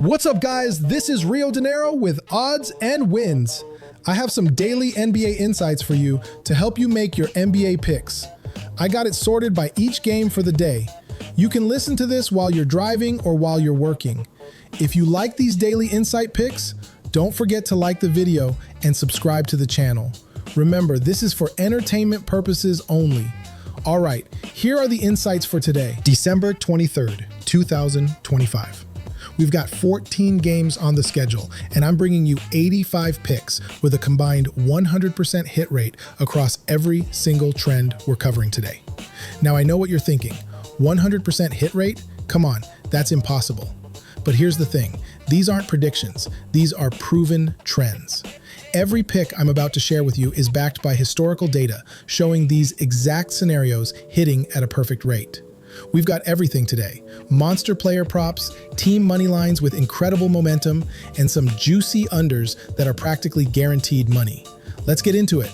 What's up, guys? This is Rio Dinero with Odds and Wins. I have some daily NBA insights for you to help you make your NBA picks. I got it sorted by each game for the day. You can listen to this while you're driving or while you're working. If you like these daily insight picks, don't forget to like the video and subscribe to the channel. Remember, this is for entertainment purposes only. All right, here are the insights for today, December 23rd, 2025. We've got 14 games on the schedule, and I'm bringing you 85 picks with a combined 100% hit rate across every single trend we're covering today. Now, I know what you're thinking. 100% hit rate? Come on, that's impossible. But here's the thing. These aren't predictions. These are proven trends. Every pick I'm about to share with you is backed by historical data showing these exact scenarios hitting at a perfect rate. We've got everything today. Monster player props, team money lines with incredible momentum, and some juicy unders that are practically guaranteed money. Let's get into it.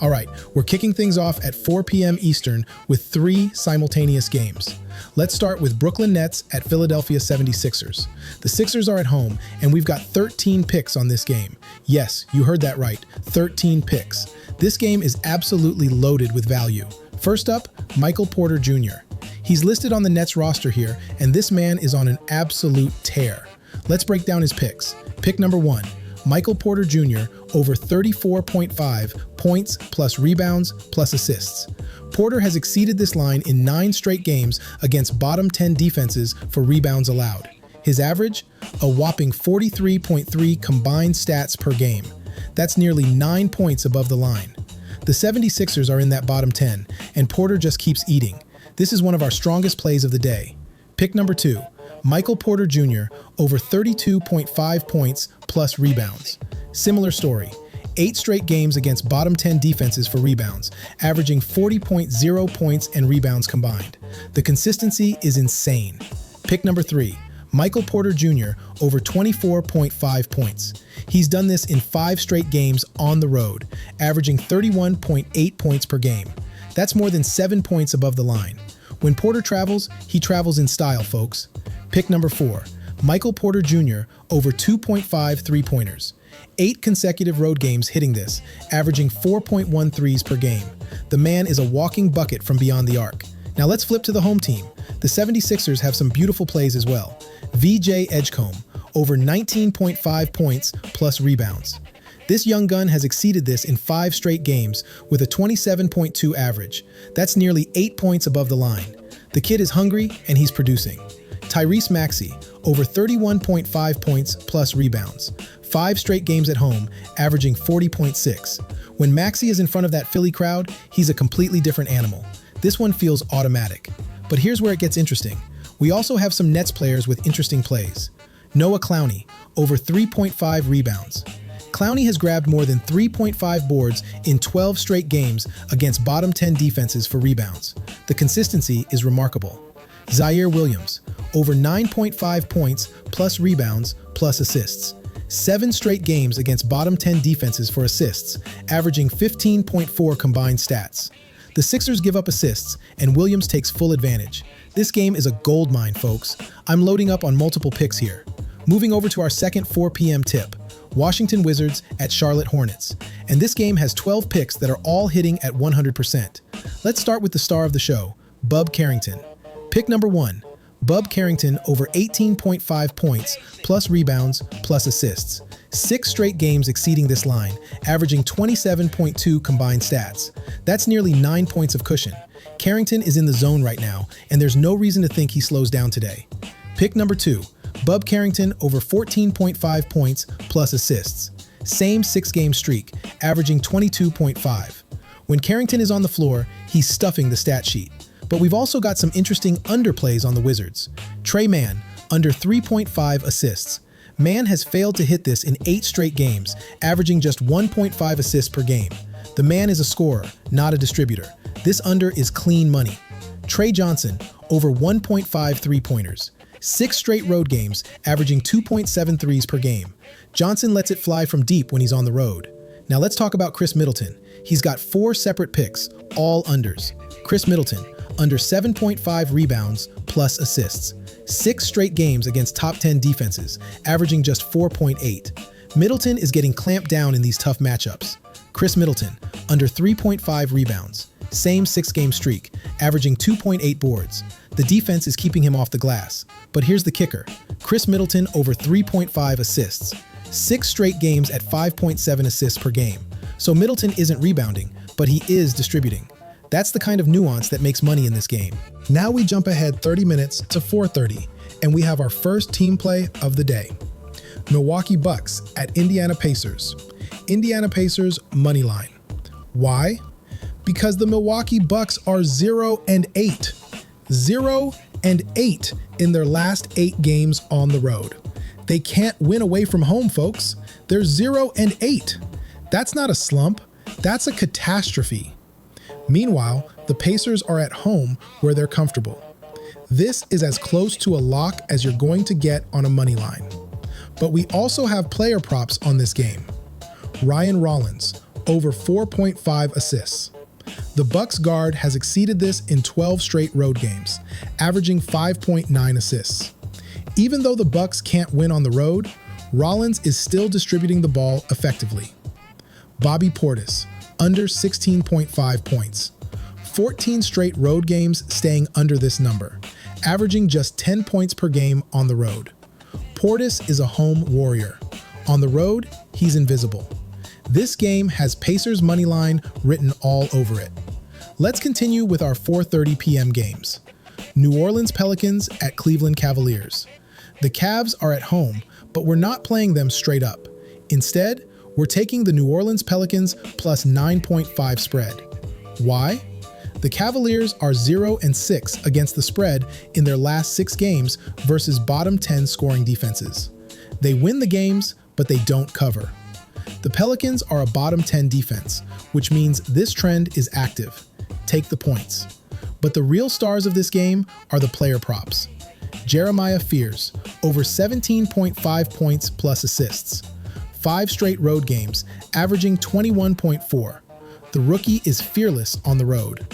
All right, we're kicking things off at 4 p.m. Eastern with 3 simultaneous games. Let's start with Brooklyn Nets at Philadelphia 76ers. The Sixers are at home, and we've got 13 picks on this game. Yes, you heard that right, 13 picks. This game is absolutely loaded with value. First up, Michael Porter Jr. He's listed on the Nets roster here, and this man is on an absolute tear. Let's break down his picks. Pick number 1, Michael Porter Jr. over 34.5 points plus rebounds plus assists. Porter has exceeded this line in 9 straight games against bottom 10 defenses for rebounds allowed. His average? A whopping 43.3 combined stats per game. That's nearly 9 points above the line. The 76ers are in that bottom 10, and Porter just keeps eating. This is one of our strongest plays of the day. Pick number 2, Michael Porter Jr. over 32.5 points plus rebounds. Similar story. 8 straight games against bottom 10 defenses for rebounds, averaging 40.0 points and rebounds combined. The consistency is insane. Pick number 3, Michael Porter Jr. over 24.5 points. He's done this in 5 straight games on the road, averaging 31.8 points per game. That's more than 7 points above the line. When Porter travels, he travels in style, folks. Pick number 4, Michael Porter Jr. over 2.5 three-pointers. 8 consecutive road games hitting this, averaging 4.1 threes per game. The man is a walking bucket from beyond the arc. Now let's flip to the home team. The 76ers have some beautiful plays as well. VJ Edgecombe over 19.5 points plus rebounds. This young gun has exceeded this in 5 straight games with a 27.2 average. That's nearly 8 points above the line. The kid is hungry and he's producing. Tyrese Maxey, over 31.5 points plus rebounds. 5 straight games at home, averaging 40.6. When Maxey is in front of that Philly crowd, he's a completely different animal. This one feels automatic. But here's where it gets interesting. We also have some Nets players with interesting plays. Noah Clowney, over 3.5 rebounds. Clowney has grabbed more than 3.5 boards in 12 straight games against bottom 10 defenses for rebounds. The consistency is remarkable. Zaire Williams, over 9.5 points plus rebounds plus assists. 7 straight games against bottom 10 defenses for assists, averaging 15.4 combined stats. The Sixers give up assists, and Williams takes full advantage. This game is a goldmine, folks. I'm loading up on multiple picks here. Moving over to our second 4 p.m. tip. Washington Wizards at Charlotte Hornets. And this game has 12 picks that are all hitting at 100%. Let's start with the star of the show, Bub Carrington. Pick number 1, Bub Carrington over 18.5 points plus rebounds plus assists. 6 straight games exceeding this line, averaging 27.2 combined stats. That's nearly 9 points of cushion. Carrington is in the zone right now, and there's no reason to think he slows down today. Pick number 2, Bub Carrington over 14.5 points plus assists. Same 6-game streak, averaging 22.5. When Carrington is on the floor, he's stuffing the stat sheet. But we've also got some interesting underplays on the Wizards. Trey Mann, under 3.5 assists. Mann has failed to hit this in 8 straight games, averaging just 1.5 assists per game. The man is a scorer, not a distributor. This under is clean money. Trey Johnson, over 1.5 three-pointers. 6 straight road games, averaging 2.7 threes per game. Johnson lets it fly from deep when he's on the road. Now let's talk about Chris Middleton. He's got 4 separate picks, all unders. Chris Middleton, under 7.5 rebounds plus assists. 6 straight games against top 10 defenses, averaging just 4.8. Middleton is getting clamped down in these tough matchups. Chris Middleton, under 3.5 rebounds. Same 6-game streak, averaging 2.8 boards. The defense is keeping him off the glass. But here's the kicker. Chris Middleton over 3.5 assists. 6 straight games at 5.7 assists per game. So Middleton isn't rebounding, but he is distributing. That's the kind of nuance that makes money in this game. Now we jump ahead 30 minutes to 4:30, and we have our first team play of the day. Milwaukee Bucks at Indiana Pacers. Indiana Pacers money line. Why? Because the Milwaukee Bucks are 0-8. 0-8 in their last 8 games on the road. They can't win away from home, folks. They're 0-8. That's not a slump, that's a catastrophe. Meanwhile, the Pacers are at home where they're comfortable. This is as close to a lock as you're going to get on a money line. But we also have player props on this game. Ryan Rollins, over 4.5 assists. The Bucks guard has exceeded this in 12 straight road games, averaging 5.9 assists. Even though the Bucks can't win on the road, Rollins is still distributing the ball effectively. Bobby Portis, under 16.5 points. 14 straight road games staying under this number, averaging just 10 points per game on the road. Portis is a home warrior. On the road, he's invisible. This game has Pacers money line written all over it. Let's continue with our 4:30 p.m. games. New Orleans Pelicans at Cleveland Cavaliers. The Cavs are at home, but we're not playing them straight up. Instead, we're taking the New Orleans Pelicans plus 9.5 spread. Why? The Cavaliers are 0-6 against the spread in their last 6 games versus bottom 10 scoring defenses. They win the games, but they don't cover. The Pelicans are a bottom 10 defense, which means this trend is active. Take the points. But the real stars of this game are the player props. Jeremiah Fears, over 17.5 points plus assists. 5 straight road games, averaging 21.4. The rookie is fearless on the road.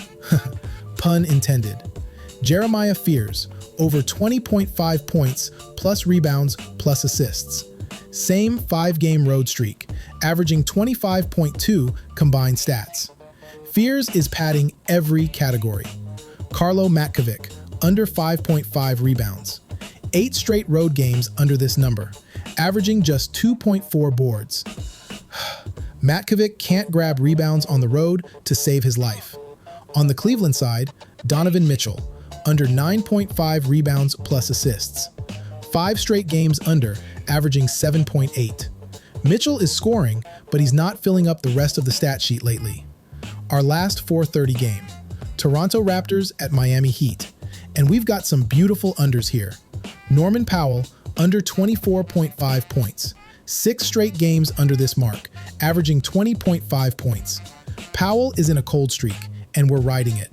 Pun intended. Jeremiah Fears, over 20.5 points plus rebounds plus assists. Same 5-game road streak, averaging 25.2 combined stats. Fears is padding every category. Carlo Matkovic, under 5.5 rebounds. 8 straight road games under this number, averaging just 2.4 boards. Matkovic can't grab rebounds on the road to save his life. On the Cleveland side, Donovan Mitchell, under 9.5 rebounds plus assists. 5 straight games under, averaging 7.8. Mitchell is scoring, but he's not filling up the rest of the stat sheet lately. Our last 4:30 game, Toronto Raptors at Miami Heat. And we've got some beautiful unders here. Norman Powell, under 24.5 points. 6 straight games under this mark, averaging 20.5 points. Powell is in a cold streak, and we're riding it.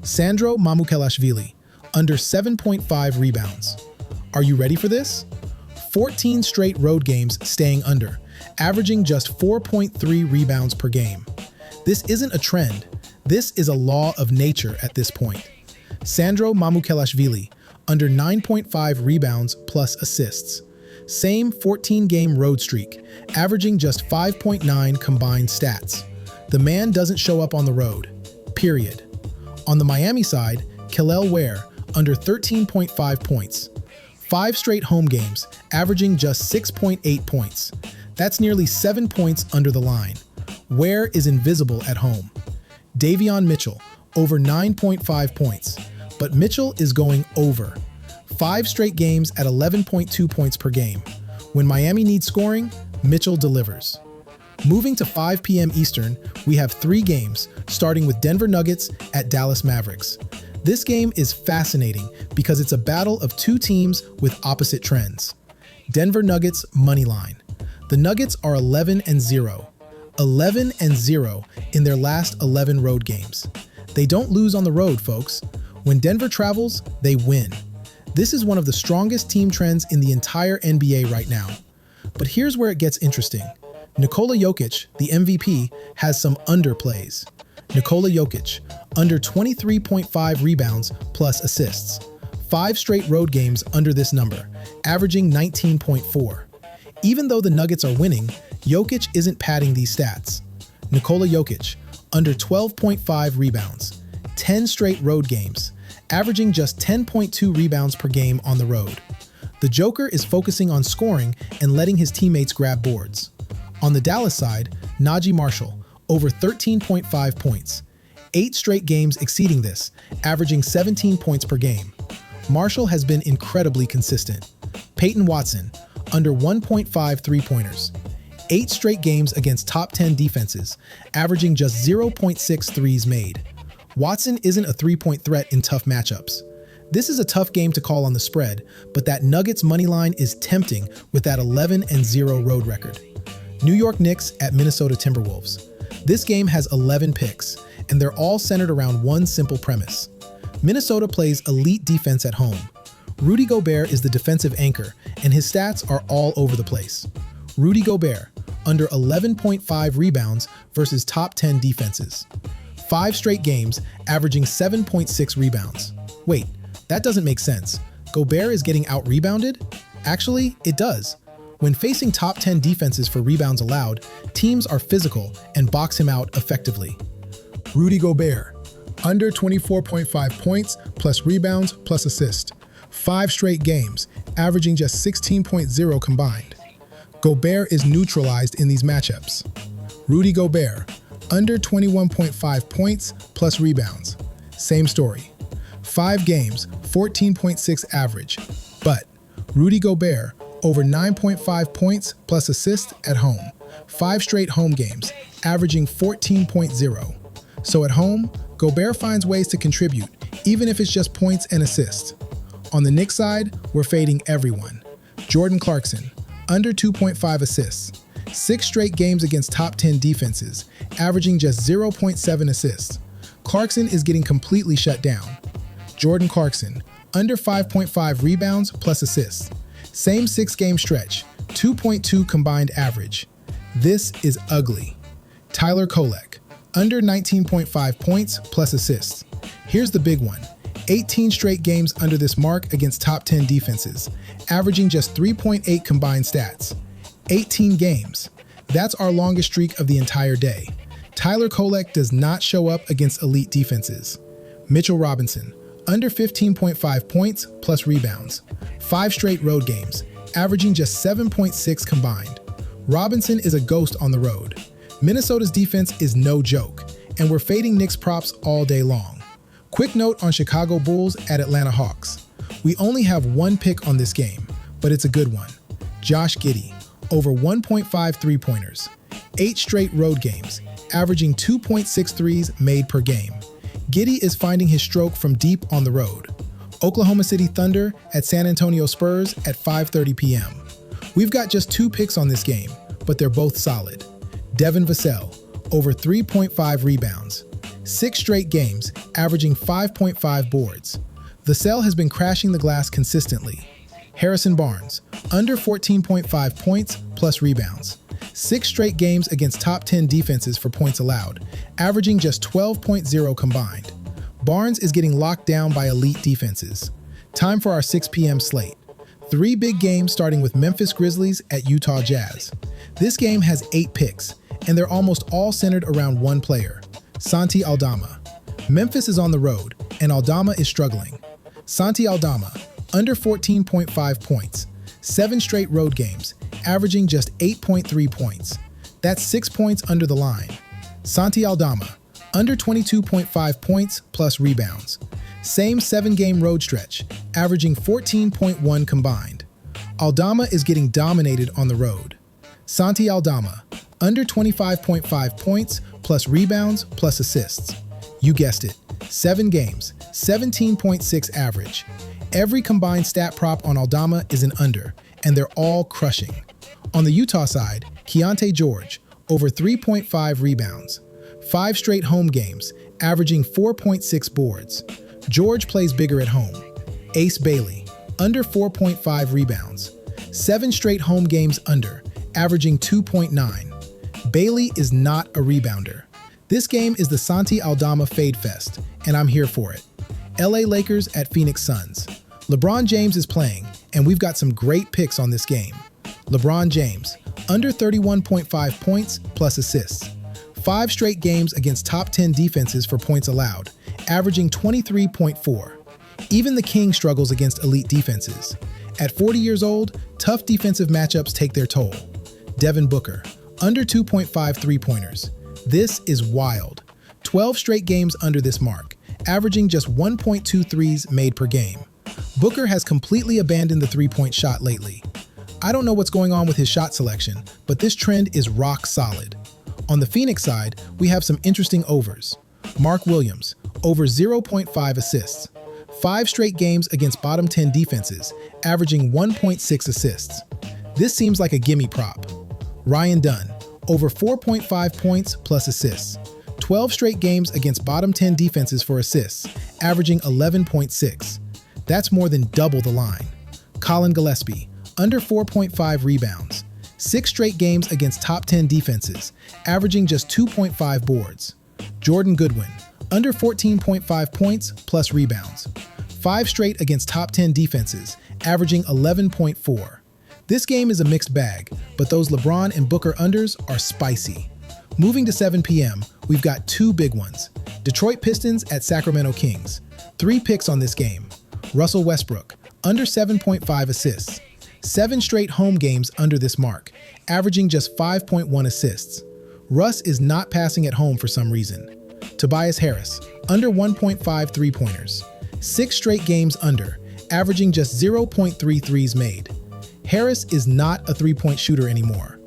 Sandro Mamukelashvili, under 7.5 rebounds. Are you ready for this? 14 straight road games staying under, averaging just 4.3 rebounds per game. This isn't a trend. This is a law of nature at this point. Sandro Mamukelashvili, under 9.5 rebounds plus assists. Same 14-game road streak, averaging just 5.9 combined stats. The man doesn't show up on the road, period. On the Miami side, Kel'el Ware, under 13.5 points. 5 straight home games, averaging just 6.8 points. That's nearly 7 points under the line. Ware is invisible at home. Davion Mitchell, over 9.5 points. But Mitchell is going over. 5 straight games at 11.2 points per game. When Miami needs scoring, Mitchell delivers. Moving to 5 p.m. Eastern, we have 3 games, starting with Denver Nuggets at Dallas Mavericks. This game is fascinating because it's a battle of 2 teams with opposite trends. Denver Nuggets money line. The Nuggets are 11-0. 11-0 in their last 11 road games. They don't lose on the road, folks. When Denver travels, they win. This is one of the strongest team trends in the entire NBA right now. But here's where it gets interesting. Nikola Jokic, the MVP, has some underplays. Nikola Jokic, under 23.5 rebounds plus assists. 5 straight road games under this number, averaging 19.4. Even though the Nuggets are winning, Jokic isn't padding these stats. Nikola Jokic, under 12.5 rebounds, 10 straight road games, averaging just 10.2 rebounds per game on the road. The Joker is focusing on scoring and letting his teammates grab boards. On the Dallas side, Najee Marshall, over 13.5 points, 8 straight games exceeding this, averaging 17 points per game. Marshall has been incredibly consistent. Peyton Watson, under 1.5 three-pointers, 8 straight games against top 10 defenses, averaging just 0.6 threes made. Watson isn't a three-point threat in tough matchups. This is a tough game to call on the spread, but that Nuggets money line is tempting with that 11-0 road record. New York Knicks at Minnesota Timberwolves. This game has 11 picks, and they're all centered around one simple premise. Minnesota plays elite defense at home. Rudy Gobert is the defensive anchor, and his stats are all over the place. Rudy Gobert, under 11.5 rebounds versus top 10 defenses. 5 straight games, averaging 7.6 rebounds. Wait, that doesn't make sense. Gobert is getting out-rebounded? Actually, it does. When facing top 10 defenses for rebounds allowed, teams are physical and box him out effectively. Rudy Gobert, under 24.5 points, plus rebounds, plus assist. 5 straight games, averaging just 16.0 combined. Gobert is neutralized in these matchups. Rudy Gobert, under 21.5 points, plus rebounds. Same story. 5 games, 14.6 average. But Rudy Gobert, over 9.5 points plus assist at home. 5 straight home games, averaging 14.0. So at home, Gobert finds ways to contribute, even if it's just points and assists. On the Knicks side, we're fading everyone. Jordan Clarkson, under 2.5 assists. 6 straight games against top 10 defenses, averaging just 0.7 assists. Clarkson is getting completely shut down. Jordan Clarkson, under 5.5 rebounds plus assists. Same 6-game stretch, 2.2 combined average. This is ugly. Tyler Kolek, under 19.5 points plus assists. Here's the big one. 18 straight games under this mark against top 10 defenses, averaging just 3.8 combined stats. 18 games. That's our longest streak of the entire day. Tyler Kolek does not show up against elite defenses. Mitchell Robinson, under 15.5 points plus rebounds. 5 straight road games, averaging just 7.6 combined. Robinson is a ghost on the road. Minnesota's defense is no joke, and we're fading Knicks props all day long. Quick note on Chicago Bulls at Atlanta Hawks. We only have one pick on this game, but it's a good one. Josh Giddey, over 1.5 three-pointers. 8 straight road games, averaging 2.6 threes made per game. Giddey is finding his stroke from deep on the road. Oklahoma City Thunder at San Antonio Spurs at 5:30 p.m. We've got just 2 picks on this game, but they're both solid. Devin Vassell, over 3.5 rebounds. 6 straight games, averaging 5.5 boards. Vassell has been crashing the glass consistently. Harrison Barnes, under 14.5 points plus rebounds. 6 straight games against top 10 defenses for points allowed, averaging just 12.0 combined. Barnes is getting locked down by elite defenses. Time for our 6 p.m. slate. 3 big games starting with Memphis Grizzlies at Utah Jazz. This game has 8 picks, and they're almost all centered around one player, Santi Aldama. Memphis is on the road, and Aldama is struggling. Santi Aldama, under 14.5 points, 7 straight road games, averaging just 8.3 points. That's 6 points under the line. Santi Aldama, under 22.5 points plus rebounds. Same 7-game road stretch, averaging 14.1 combined. Aldama is getting dominated on the road. Santi Aldama, under 25.5 points plus rebounds plus assists. You guessed it, 7 games, 17.6 average. Every combined stat prop on Aldama is an under, and they're all crushing. On the Utah side, Keontae George, over 3.5 rebounds. 5 straight home games, averaging 4.6 boards. George plays bigger at home. Ace Bailey, under 4.5 rebounds. 7 straight home games under, averaging 2.9. Bailey is not a rebounder. This game is the Santi Aldama Fade Fest, and I'm here for it. LA Lakers at Phoenix Suns. LeBron James is playing, and we've got some great picks on this game. LeBron James, under 31.5 points plus assists. 5 straight games against top 10 defenses for points allowed, averaging 23.4. Even the King struggles against elite defenses. At 40 years old, tough defensive matchups take their toll. Devin Booker, under 2.5 three-pointers. This is wild. 12 straight games under this mark, averaging just 1.2 threes made per game. Booker has completely abandoned the three-point shot lately. I don't know what's going on with his shot selection, but this trend is rock solid. On the Phoenix side, we have some interesting overs. Mark Williams, over 0.5 assists. 5 straight games against bottom 10 defenses, averaging 1.6 assists. This seems like a gimme prop. Ryan Dunn, over 4.5 points plus assists. 12 straight games against bottom 10 defenses for assists, averaging 11.6. That's more than double the line. Colin Gillespie, under 4.5 rebounds. 6 straight games against top 10 defenses, averaging just 2.5 boards. Jordan Goodwin, under 14.5 points plus rebounds. 5 straight against top 10 defenses, averaging 11.4. This game is a mixed bag, but those LeBron and Booker unders are spicy. Moving to 7 p.m., we've got 2 big ones. Detroit Pistons at Sacramento Kings. 3 picks on this game. Russell Westbrook, under 7.5 assists. 7 straight home games under this mark, averaging just 5.1 assists. Russ is not passing at home for some reason. Tobias Harris, under 1.5 three-pointers. 6 straight games under, averaging just 0.3 threes made. Harris is not a three-point shooter anymore.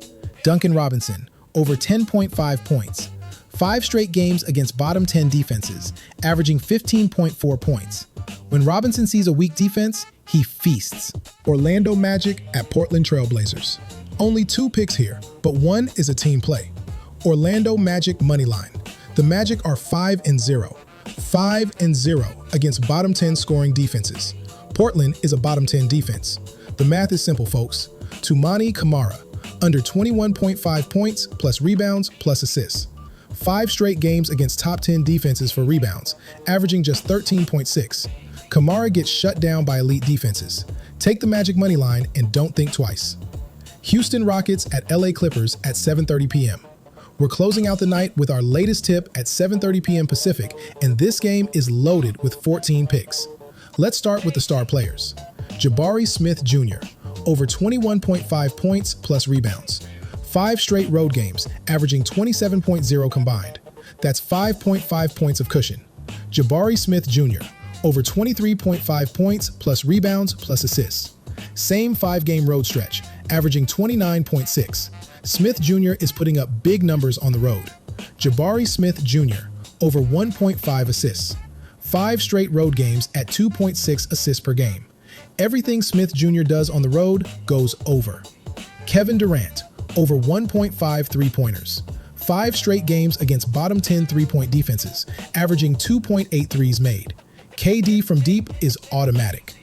Duncan Robinson, over 10.5 points. 5 straight games against bottom 10 defenses, averaging 15.4 points. When Robinson sees a weak defense, he feasts. Orlando Magic at Portland Trailblazers. Only 2 picks here, but one is a team play. Orlando Magic moneyline. The Magic are 5-0. 5-0 against bottom 10 scoring defenses. Portland is a bottom 10 defense. The math is simple, folks. Toumani Camara, under 21.5 points plus rebounds plus assists. 5 straight games against top 10 defenses for rebounds, averaging just 13.6. Camara gets shut down by elite defenses. Take the Magic money line and don't think twice. Houston Rockets at LA Clippers at 7:30 p.m. We're closing out the night with our latest tip at 7:30 p.m. Pacific, and this game is loaded with 14 picks. Let's start with the star players. Jabari Smith Jr., over 21.5 points plus rebounds. 5 straight road games, averaging 27.0 combined. That's 5.5 points of cushion. Jabari Smith Jr., over 23.5 points plus rebounds plus assists. Same 5-game road stretch, averaging 29.6. Smith Jr. is putting up big numbers on the road. Jabari Smith Jr., over 1.5 assists. 5 straight road games at 2.6 assists per game. Everything Smith Jr. does on the road goes over. Kevin Durant, over 1.5 three-pointers. 5 straight games against bottom 10 three-point defenses, averaging 2.8 threes made. KD from deep is automatic.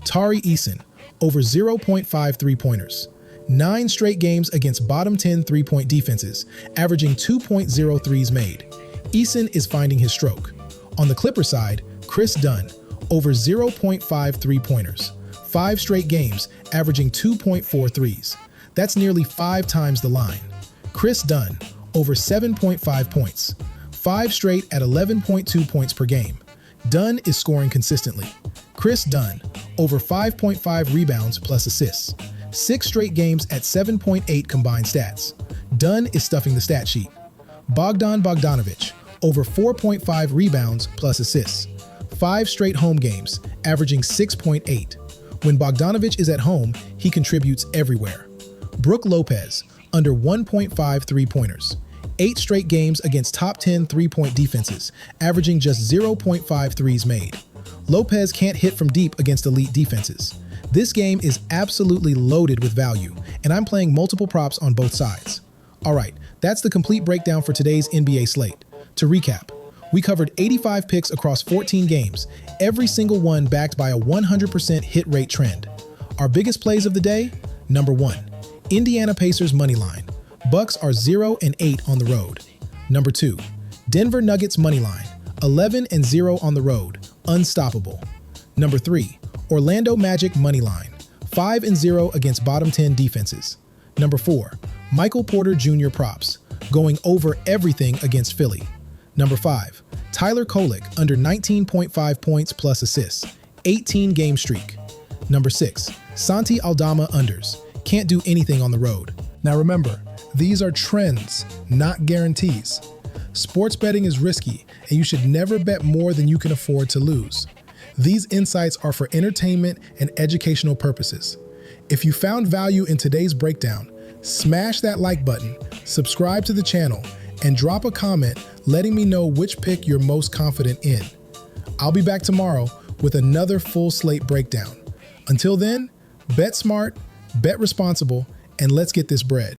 Tari Eason, over 0.5 three-pointers. 9 straight games against bottom 10 three-point defenses, averaging 2.0 threes made. Eason is finding his stroke. On the Clippers side, Chris Dunn, over 0.5 three-pointers. 5 straight games, averaging 2.4 threes. That's nearly 5 times the line. Chris Dunn, over 7.5 points. 5 straight at 11.2 points per game. Dunn is scoring consistently. Chris Dunn, over 5.5 rebounds plus assists. 6 straight games at 7.8 combined stats. Dunn is stuffing the stat sheet. Bogdan Bogdanović, over 4.5 rebounds plus assists. 5 straight home games, averaging 6.8. When Bogdanović is at home, he contributes everywhere. Brook Lopez, under 1.5 three-pointers. 8 straight games against top 10 three-point defenses, averaging just 0.5 threes made. Lopez can't hit from deep against elite defenses. This game is absolutely loaded with value, and I'm playing multiple props on both sides. All right, that's the complete breakdown for today's NBA slate. To recap, we covered 85 picks across 14 games, every single one backed by a 100% hit rate trend. Our biggest plays of the day? Number 1, Indiana Pacers moneyline. Bucks are 0-8 on the road. Number 2, Denver Nuggets moneyline. 11-0 on the road. Unstoppable. Number 3, Orlando Magic moneyline, 5-0 against bottom 10 defenses. Number 4, Michael Porter Jr. props, going over everything against Philly. Number 5, Tyler Kolek under 19.5 points plus assists, 18-game streak. Number 6, Santi Aldama unders, can't do anything on the road. Now remember, these are trends, not guarantees. Sports betting is risky, and you should never bet more than you can afford to lose. These insights are for entertainment and educational purposes. If you found value in today's breakdown, smash that like button, subscribe to the channel, and drop a comment letting me know which pick you're most confident in. I'll be back tomorrow with another full slate breakdown. Until then, bet smart, bet responsible, and let's get this bread.